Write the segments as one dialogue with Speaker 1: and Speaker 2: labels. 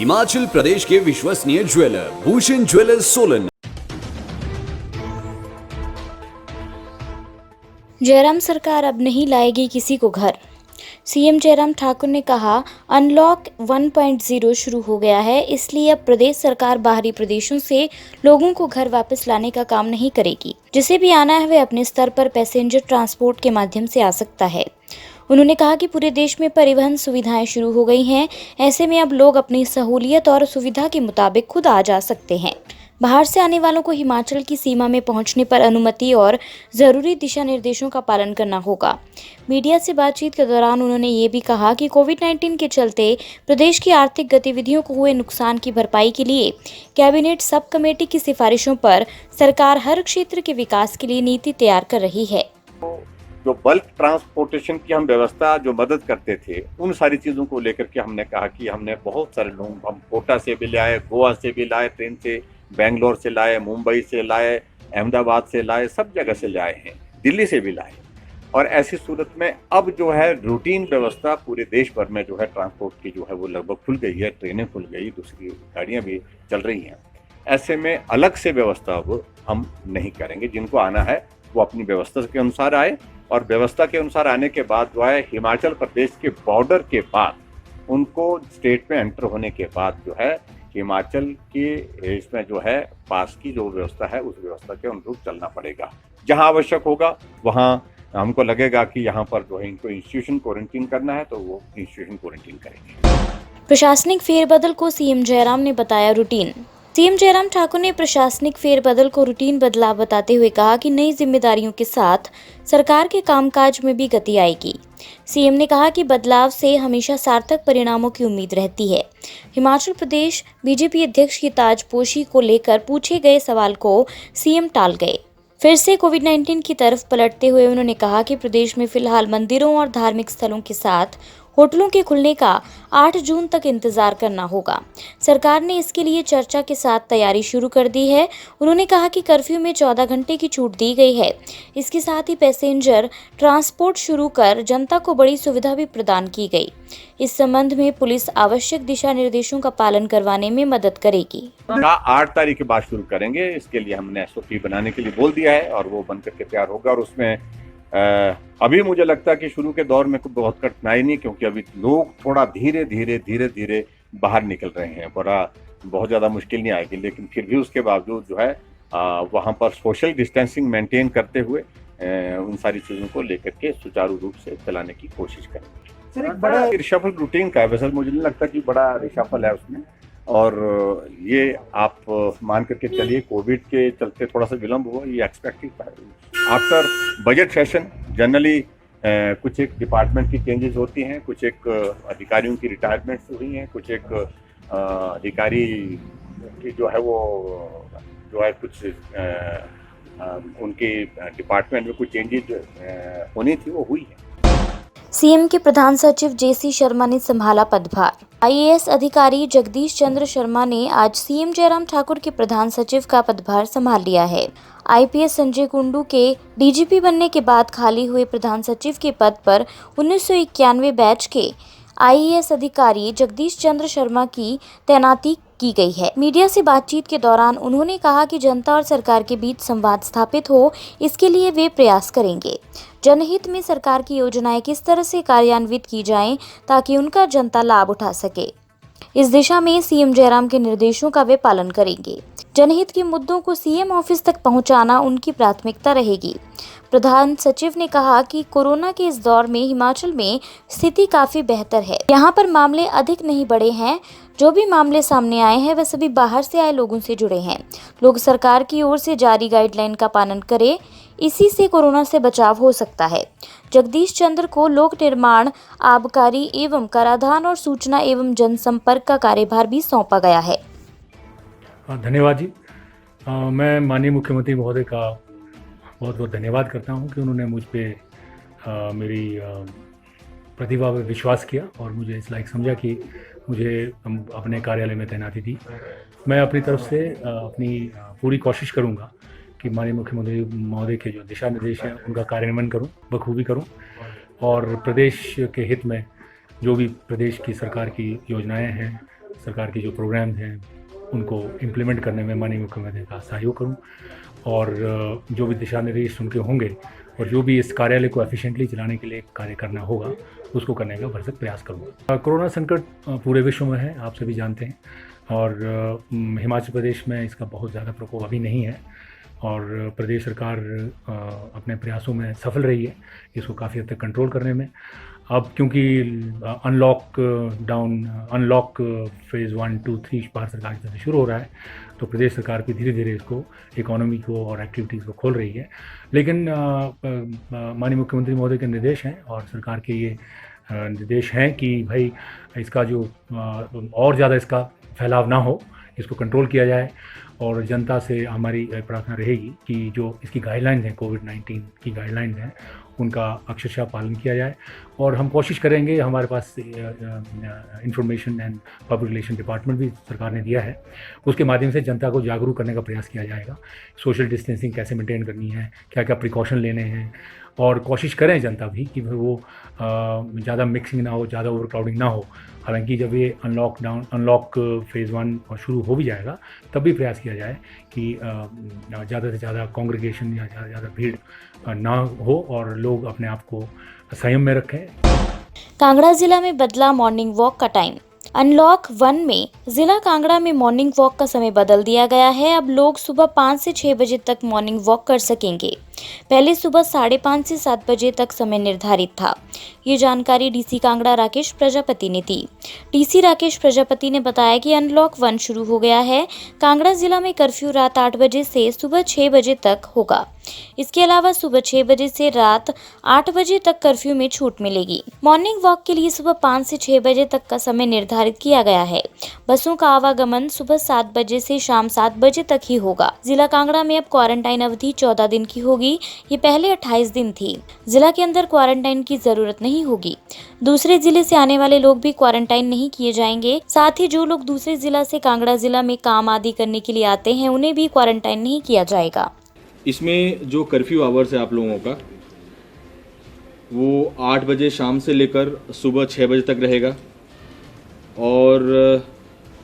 Speaker 1: हिमाचल प्रदेश के विश्वसनीय jeweller Bhushan jewellers Solan.
Speaker 2: Jairam सरकार अब नहीं लाएगी किसी को घर। सीएम जयराम ठाकुर ने कहा, अनलॉक 1.0 शुरू हो गया है, इसलिए अब प्रदेश सरकार बाहरी प्रदेशों से लोगों को घर वापस लाने का काम नहीं करेगी। जिसे भी आना है वह अपने स्तर पर पैसेंजर ट्रांसपोर्ट के माध्यम से आ सकता है। उन्होंने कहा कि पूरे देश में परिवहन सुविधाएं शुरू हो गई हैं, ऐसे में अब लोग अपनी सहूलियत और सुविधा के मुताबिक खुद आ जा सकते हैं। बाहर से आने वालों को हिमाचल की सीमा में पहुंचने पर अनुमति और जरूरी दिशा निर्देशों का पालन करना होगा। मीडिया से बातचीत के दौरान उन्होंने ये भी कहा कि कोविड-19 के चलते प्रदेश की आर्थिक गतिविधियों को हुए नुकसान की भरपाई के लिए कैबिनेट सब कमेटी की सिफारिशों पर सरकार हर क्षेत्र के विकास के लिए नीति तैयार कर रही है।
Speaker 3: जो बल्क ट्रांसपोर्टेशन की हम व्यवस्था जो मदद करते थे, उन सारी चीज़ों को लेकर के हमने कहा कि हमने बहुत सारे लोग, हम कोटा से भी लाए, गोवा से भी लाए, ट्रेन से बेंगलोर से लाए, मुंबई से लाए, अहमदाबाद से लाए, सब जगह से लाए हैं, दिल्ली से भी लाए। और ऐसी सूरत में अब जो है रूटीन व्यवस्था पूरे देश भर में जो है ट्रांसपोर्ट की जो है वो लगभग खुल गई है, ट्रेनें खुल गई, दूसरी गाड़ियाँ भी चल रही हैं। ऐसे में अलग से व्यवस्था अब हम नहीं करेंगे। जिनको आना है वो अपनी व्यवस्था के अनुसार आए, और व्यवस्था के अनुसार आने के बाद जो है हिमाचल प्रदेश के बॉर्डर के बाद उनको स्टेट में एंटर होने के बाद जो है हिमाचल के इसमें जो है पास की जो व्यवस्था है उस व्यवस्था के अनुरूप चलना पड़ेगा। जहां आवश्यक होगा वहां हमको लगेगा कि यहाँ पर जो है इनको इंस्टीट्यूशन क्वारंटीन करना है तो वो इंस्टीट्यूशन क्वारंटीन करेंगे।
Speaker 2: प्रशासनिक फेरबदल को सीएम जयराम ने बताया रूटीन। सीएम जयराम ठाकुर ने प्रशासनिक फेरबदल को रूटीन बदलाव बताते हुए कहा कि नई जिम्मेदारियों के साथ सरकार के कामकाज में भी गति आएगी। सीएम ने कहा कि बदलाव से हमेशा सार्थक परिणामों की उम्मीद रहती है। हिमाचल प्रदेश बीजेपी अध्यक्ष की ताजपोशी को लेकर पूछे गए सवाल को सीएम टाल गए। फिर से कोविड-19 की तरफ पलटते हुए उन्होंने कहा कि प्रदेश में फिलहाल मंदिरों और धार्मिक स्थलों के साथ होटलों के खुलने का 8 जून तक इंतजार करना होगा। सरकार ने इसके लिए चर्चा के साथ तैयारी शुरू कर दी है। उन्होंने कहा कि कर्फ्यू में 14 घंटे की छूट दी गई है। इसके साथ ही पैसेंजर ट्रांसपोर्ट शुरू कर जनता को बड़ी सुविधा भी प्रदान की गई। इस संबंध में पुलिस आवश्यक दिशा निर्देशों का पालन करवाने में मदद करेगी।
Speaker 3: 8 तारीख के बाद शुरू करेंगे। इसके लिए हमने एसओपी बनाने के लिए बोल दिया है और वो बनकर के तैयार होगा। और उसमें अभी मुझे लगता है कि शुरू के दौर में कोई बहुत कठिनाई नहीं, क्योंकि अभी लोग थोड़ा धीरे धीरे बाहर निकल रहे हैं। बहुत ज़्यादा मुश्किल नहीं आएगी, लेकिन फिर भी उसके बावजूद जो है वहाँ पर सोशल डिस्टेंसिंग मेंटेन करते हुए उन सारी चीज़ों को लेकर के सुचारू रूप से चलाने की कोशिश करेंगे। सर, एक बड़ा रिशफल रूटीन का है, वैसे मुझे नहीं लगता कि बड़ा रिशफल है उसमें। और ये आप मान करके चलिए, कोविड के चलते थोड़ा सा विलम्ब हुआ, ये एक्सपेक्टेड था। आफ्टर बजट सेशन जनरली कुछ एक डिपार्टमेंट की चेंजेस होती हैं, कुछ एक अधिकारियों की रिटायरमेंट्स हुई हैं, कुछ एक अधिकारी की जो है वो जो है कुछ उनके डिपार्टमेंट में कुछ चेंजेस होनी थी, वो हुई है।
Speaker 2: सीएम के प्रधान सचिव जेसी शर्मा ने संभाला पदभार। आईएएस अधिकारी जगदीश चंद्र शर्मा ने आज सीएम जयराम ठाकुर के प्रधान सचिव का पदभार संभाल लिया है। आईपीएस संजय कुंडू के डीजीपी बनने के बाद खाली हुए प्रधान सचिव के पद पर 1991 बैच के आईएएस अधिकारी जगदीश चंद्र शर्मा की तैनाती की गई है। मीडिया से बातचीत के दौरान उन्होंने कहा कि जनता और सरकार के बीच संवाद स्थापित हो, इसके लिए वे प्रयास करेंगे। जनहित में सरकार की योजनाएं किस तरह से कार्यान्वित की जाएं ताकि उनका जनता लाभ उठा सके, इस दिशा में सीएम जयराम के निर्देशों का वे पालन करेंगे। जनहित के मुद्दों को सीएम ऑफिस तक पहुंचाना उनकी प्राथमिकता रहेगी। प्रधान सचिव ने कहा कि कोरोना के इस दौर में हिमाचल में स्थिति काफी बेहतर है। यहाँ पर मामले अधिक नहीं बढ़े हैं। जो भी मामले सामने आए हैं वह सभी बाहर से आए लोगों से जुड़े हैं। लोग सरकार की ओर से जारी गाइडलाइन का पालन करें, इसी से कोरोना से बचाव हो सकता है। जगदीश चंद्र को लोक निर्माण, आबकारी एवं कराधान और सूचना एवं जनसंपर्क का कार्यभार भी सौंपा गया है।
Speaker 4: धन्यवाद जी। मैं माननीय मुख्यमंत्री महोदय का बहुत बहुत धन्यवाद करता हूं कि उन्होंने मुझ पे मेरी प्रतिभा पर विश्वास किया और मुझे इस लायक समझा कि मुझे अपने कार्यालय में तैनाती दी। मैं अपनी तरफ से अपनी पूरी कोशिश करूंगा कि माननीय मुख्यमंत्री महोदय के जो दिशा निर्देश हैं उनका कार्यान्वयन करूं, बखूबी करूं और प्रदेश के हित में जो भी प्रदेश की सरकार की योजनाएं हैं, सरकार के जो प्रोग्राम्स हैं उनको इम्प्लीमेंट करने में माननीय मुख्यमंत्री का सहयोग करूं और जो भी दिशा निर्देश उनके होंगे और जो भी इस कार्यालय को एफिशिएंटली चलाने के लिए कार्य करना होगा उसको करने का भरसक प्रयास करूँगा। कोरोना संकट पूरे विश्व में है, आप सभी जानते हैं, और हिमाचल प्रदेश में इसका बहुत ज़्यादा प्रकोप अभी नहीं है और प्रदेश सरकार अपने प्रयासों में सफल रही है इसको काफ़ी हद तक कंट्रोल करने में। अब क्योंकि अनलॉक फेज़ 1, 2, 3 भारत सरकार की तरफ से शुरू हो रहा है, तो प्रदेश सरकार भी धीरे धीरे इसको इकोनॉमी को और एक्टिविटीज़ को खोल रही है। लेकिन माननीय मुख्यमंत्री महोदय के निर्देश हैं और सरकार के ये निर्देश हैं कि भाई इसका जो और ज़्यादा इसका फैलाव ना हो, इसको कंट्रोल किया जाए और जनता से हमारी प्रार्थना रहेगी कि जो इसकी गाइडलाइंस हैं, कोविड-19 की गाइडलाइंस हैं, उनका अक्षरशः पालन किया जाए और हम कोशिश करेंगे, हमारे पास information and public relation department भी सरकार ने दिया है, उसके माध्यम से जनता को जागरूक करने का प्रयास किया जाएगा। सोशल डिस्टेंसिंग कैसे मेंटेन करनी है, क्या क्या प्रिकॉशन लेने हैं और कोशिश करें जनता भी कि वो ज़्यादा मिक्सिंग ना हो, ज़्यादा ओवरक्राउडिंग ना हो। हालांकि जब ये अनलॉक फेज़ 1 शुरू हो भी जाएगा तब भी प्रयास किया जाए कि ज़्यादा से ज़्यादा कॉन्ग्रीगेशन या ज़्यादा भीड़ ना हो और लोग अपने आप को संयम में रखें।
Speaker 2: कांगड़ा जिला में बदला मॉर्निंग वॉक का टाइम। अनलॉक 1 में जिला कांगड़ा में मॉर्निंग वॉक का समय बदल दिया गया है। अब लोग सुबह 5 से 6 बजे तक मॉर्निंग वॉक कर सकेंगे। पहले सुबह 5:30 से 7 बजे तक समय निर्धारित था। ये जानकारी डीसी कांगड़ा राकेश प्रजापति ने दी। डीसी राकेश प्रजापति ने बताया कि अनलॉक 1 शुरू हो गया है। कांगड़ा जिला में कर्फ्यू रात 8 बजे से सुबह 6 बजे तक होगा। इसके अलावा सुबह 6 बजे से रात 8 बजे तक कर्फ्यू में छूट मिलेगी। मॉर्निंग वॉक के लिए सुबह 5 से 6 बजे तक का समय निर्धारित किया गया है। बसों का आवागमन सुबह 7 बजे से शाम 7 बजे तक ही होगा। जिला कांगड़ा में अब क्वारंटाइन अवधि 14 दिन की होगी। ये पहले 28 दिन थी। जिला के अंदर क्वारंटाइन की जरूरत नहीं होगी। दूसरे जिले से आने वाले लोग भी क्वारंटाइन नहीं किए जाएंगे। साथ ही जो लोग दूसरे जिला से कांगड़ा जिला में काम आदि करने के लिए आते हैं उन्हें भी क्वारंटाइन नहीं किया जाएगा।
Speaker 5: इसमें जो कर्फ्यू आवर्स है आप लोगों का वो 8 बजे शाम से लेकर सुबह 6 बजे तक रहेगा और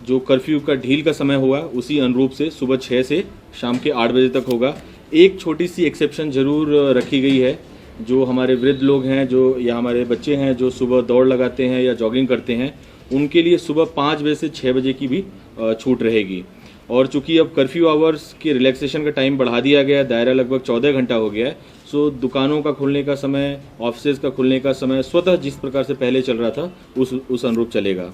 Speaker 5: जो कर्फ्यू का ढील का समय हुआ उसी अनुरूप से सुबह 6 से शाम के 8 बजे तक होगा। एक छोटी सी एक्सेप्शन ज़रूर रखी गई है, जो हमारे वृद्ध लोग हैं जो या हमारे बच्चे हैं जो सुबह दौड़ लगाते हैं या जॉगिंग करते हैं, उनके लिए सुबह 5 बजे से 6 बजे की भी छूट रहेगी। और चूंकि अब कर्फ्यू आवर्स के रिलैक्सेशन का टाइम बढ़ा दिया गया है, दायरा लगभग 14 घंटा हो गया है, सो दुकानों का खुलने का समय, ऑफिसेज का खुलने का समय स्वतः जिस प्रकार से पहले चल रहा था उस अनुरूप चलेगा।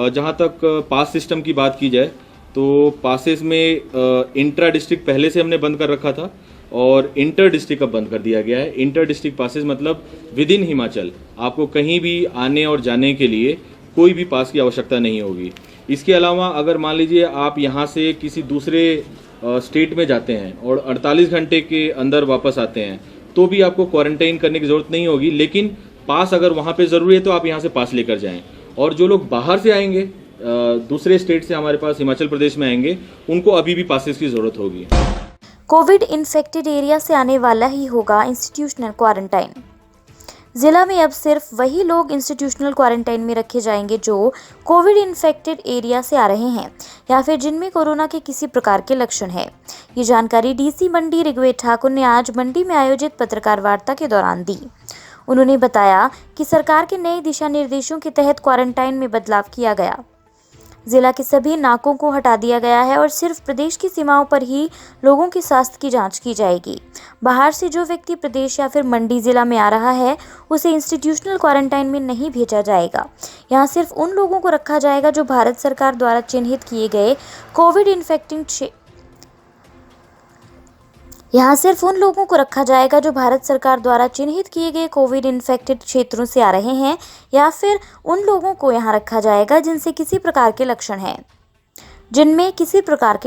Speaker 5: जहाँ तक पास सिस्टम की बात की जाए तो पासेस में इंट्रा डिस्ट्रिक्ट पहले से हमने बंद कर रखा था और इंटर डिस्ट्रिक्ट अब बंद कर दिया गया है। इंटर डिस्ट्रिक्ट पासेस मतलब विद इन हिमाचल आपको कहीं भी आने और जाने के लिए कोई भी पास की आवश्यकता नहीं होगी। इसके अलावा अगर मान लीजिए आप यहाँ से किसी दूसरे स्टेट में जाते हैं और 48 घंटे के अंदर वापस आते हैं तो भी आपको क्वारंटाइन करने की ज़रूरत नहीं होगी, लेकिन पास अगर वहाँ पे ज़रूरी है तो आप यहाँ से पास लेकर जाएं। और जो लोग बाहर से आएंगे, दूसरे स्टेट से हमारे पास हिमाचल प्रदेश में आएंगे, उनको अभी भी पासेस की ज़रूरत होगी।
Speaker 2: कोविड इन्फेक्टेड एरिया से आने वाला ही होगा इंस्टीट्यूशनल क्वारंटाइन। जिला में अब सिर्फ वही लोग इंस्टीट्यूशनल क्वारंटाइन में रखे जाएंगे जो कोविड इन्फेक्टेड एरिया से आ रहे हैं या फिर जिनमें कोरोना के किसी प्रकार के लक्षण है। ये जानकारी डीसी मंडी ऋग्वेद ठाकुर ने आज मंडी में आयोजित पत्रकार वार्ता के दौरान दी। उन्होंने बताया कि सरकार के नए दिशा निर्देशों के तहत क्वारंटाइन में बदलाव किया गया। जिला के सभी नाकों को हटा दिया गया है और सिर्फ प्रदेश की सीमाओं पर ही लोगों के स्वास्थ्य की जांच की जाएगी। बाहर से जो व्यक्ति प्रदेश या फिर मंडी जिला में आ रहा है उसे इंस्टीट्यूशनल क्वारंटाइन में नहीं भेजा जाएगा। यहाँ सिर्फ उन लोगों को रखा जाएगा जो भारत सरकार द्वारा चिन्हित किए गए कोविड इन्फेक्टेड क्षेत्रों से आ रहे हैं या फिर उन लोगों को यहाँ रखा जाएगा जिनमें किसी प्रकार के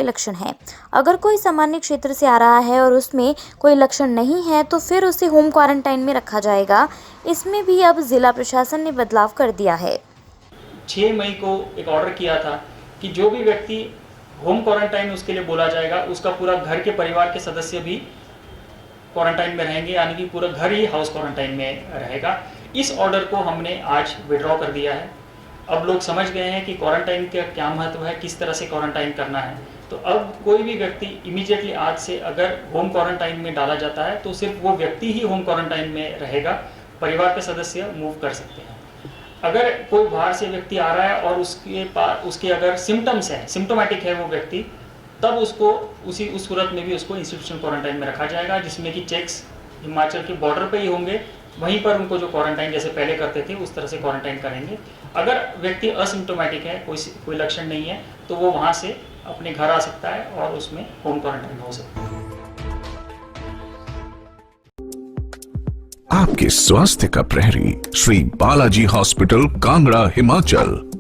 Speaker 2: लक्षण हैं। अगर कोई सामान्य क्षेत्र से आ रहा है और उसमें कोई लक्षण नहीं है तो फिर उसे होम क्वारंटाइन में रखा जाएगा। इसमें भी अब जिला प्रशासन ने बदलाव कर दिया है।
Speaker 6: 6 मई को एक ऑर्डर किया था कि जो भी व्यक्ति होम क्वारंटाइन उसके लिए बोला जाएगा, उसका पूरा घर के परिवार के सदस्य भी क्वारंटाइन में रहेंगे, यानी कि पूरा घर ही हाउस क्वारंटाइन में रहेगा। इस ऑर्डर को हमने आज विड्रॉ कर दिया है अब लोग समझ गए हैं कि क्वारंटाइन का क्या महत्व है, किस तरह से क्वारंटाइन करना है। तो अब कोई भी व्यक्ति इमीडिएटली आज से अगर होम क्वारंटाइन में डाला जाता है तो सिर्फ वो व्यक्ति ही होम क्वारंटाइन में रहेगा, परिवार के सदस्य मूव कर सकते हैं। अगर कोई बाहर से व्यक्ति आ रहा है और उसके अगर सिम्टम्स हैं, सिम्टोमेटिक है वो व्यक्ति, तब उसको उस सूरत में भी उसको इंस्टीट्यूशनल क्वारंटाइन में रखा जाएगा, जिसमें कि चेक्स हिमाचल के बॉर्डर पे ही होंगे। वहीं पर उनको जो क्वारंटाइन जैसे पहले करते थे उस तरह से क्वारंटाइन करेंगे। अगर व्यक्ति असिम्टोमेटिक है, कोई लक्षण नहीं है, तो वो वहाँ से अपने घर आ सकता है और उसमें होम क्वारंटाइन हो सकता है।
Speaker 7: आपके स्वास्थ्य का प्रहरी श्री बालाजी हॉस्पिटल, कांगड़ा, हिमाचल।